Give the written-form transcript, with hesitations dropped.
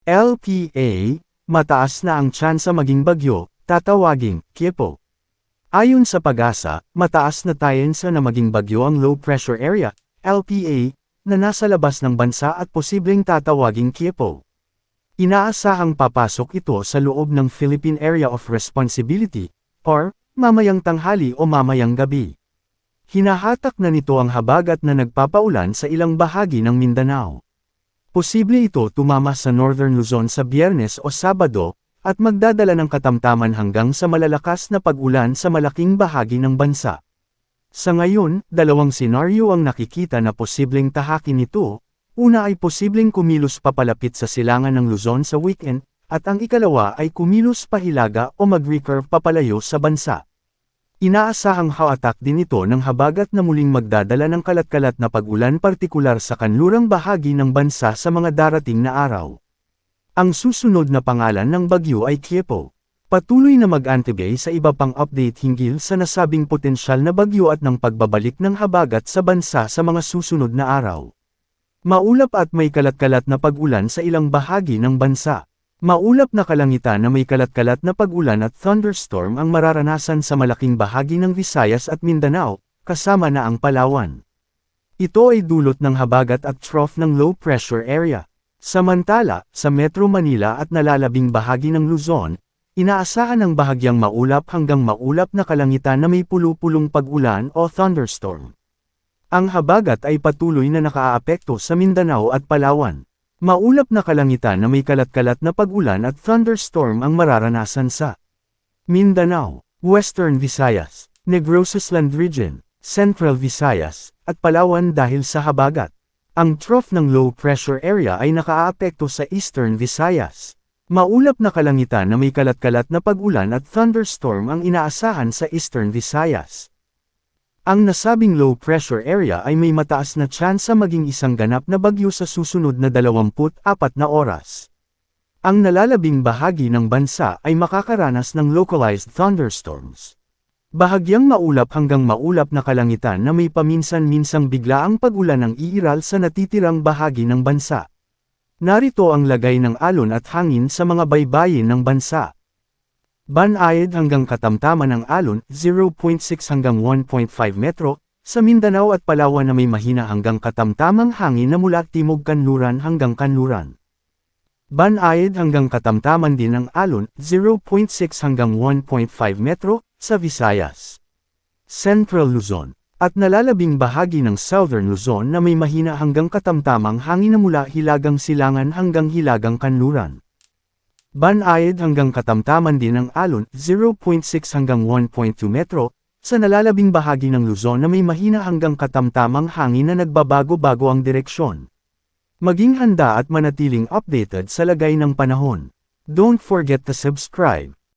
LPA, mataas na ang tsansa maging bagyo, tatawaging Kyepo. Ayon sa Pag-asa, mataas na tsansa na maging bagyo ang low pressure area, LPA, na nasa labas ng bansa at posibleng tatawaging Kyepo. Inaasahang papasok ito sa loob ng Philippine Area of Responsibility, or mamayang tanghali o mamayang gabi. Hinahatak na nito ang habagat na nagpapaulan sa ilang bahagi ng Mindanao. Posible ito tumama sa Northern Luzon sa Biyernes o Sabado, at magdadala ng katamtaman hanggang sa malalakas na pag-ulan sa malaking bahagi ng bansa. Sa ngayon, dalawang senaryo ang nakikita na posibleng tahakin nito. Una ay posibleng kumilos papalapit sa silangan ng Luzon sa weekend, at ang ikalawa ay kumilos pahilaga o mag-recurve papalayo sa bansa. Inaasahang haatak din ito ng habagat na muling magdadala ng kalat-kalat na pag-ulan partikular sa kanlurang bahagi ng bansa sa mga darating na araw. Ang susunod na pangalan ng bagyo ay Kyepo. Patuloy na mag-antibay sa iba pang update hinggil sa nasabing potensyal na bagyo at ng pagbabalik ng habagat sa bansa sa mga susunod na araw. Maulap at may kalat-kalat na pag-ulan sa ilang bahagi ng bansa. Maulap na kalangitan na may kalat-kalat na pag-ulan at thunderstorm ang mararanasan sa malaking bahagi ng Visayas at Mindanao, kasama na ang Palawan. Ito ay dulot ng habagat at trough ng low pressure area. Samantala, sa Metro Manila at nalalabing bahagi ng Luzon, inaasahan ng bahagyang maulap hanggang maulap na kalangitan na may pulu-pulong pag-ulan o thunderstorm. Ang habagat ay patuloy na nakaaapekto sa Mindanao at Palawan. Maulap na kalangitan na may kalat-kalat na pag-ulan at thunderstorm ang mararanasan sa Mindanao, Western Visayas, Negros Island Region, Central Visayas, at Palawan dahil sa habagat. Ang trough ng low pressure area ay nakaaapekto sa Eastern Visayas. Maulap na kalangitan na may kalat-kalat na pag-ulan at thunderstorm ang inaasahan sa Eastern Visayas. Ang nasabing low pressure area ay may mataas na tsansa maging isang ganap na bagyo sa susunod na 24 na oras. Ang nalalabing bahagi ng bansa ay makakaranas ng localized thunderstorms. Bahagyang maulap hanggang maulap na kalangitan na may paminsan-minsang biglaang pag-ulan ang iiral sa natitirang bahagi ng bansa. Narito ang lagay ng alon at hangin sa mga baybayin ng bansa. Banayad hanggang katamtaman ng alon, 0.6 hanggang 1.5 metro, sa Mindanao at Palawan na may mahina hanggang katamtamang hangin na mula timog kanluran hanggang kanluran. Banayad hanggang katamtaman din ng alon, 0.6 hanggang 1.5 metro, sa Visayas, Central Luzon, at nalalabing bahagi ng Southern Luzon na may mahina hanggang katamtamang hangin na mula hilagang silangan hanggang hilagang kanluran. Banayad hanggang katamtaman din ng alon, 0.6 hanggang 1.2 metro, sa nalalabing bahagi ng Luzon na may mahina hanggang katamtamang hangin na nagbabago-bago ang direksyon. Maging handa at manatiling updated sa lagay ng panahon. Don't forget to subscribe.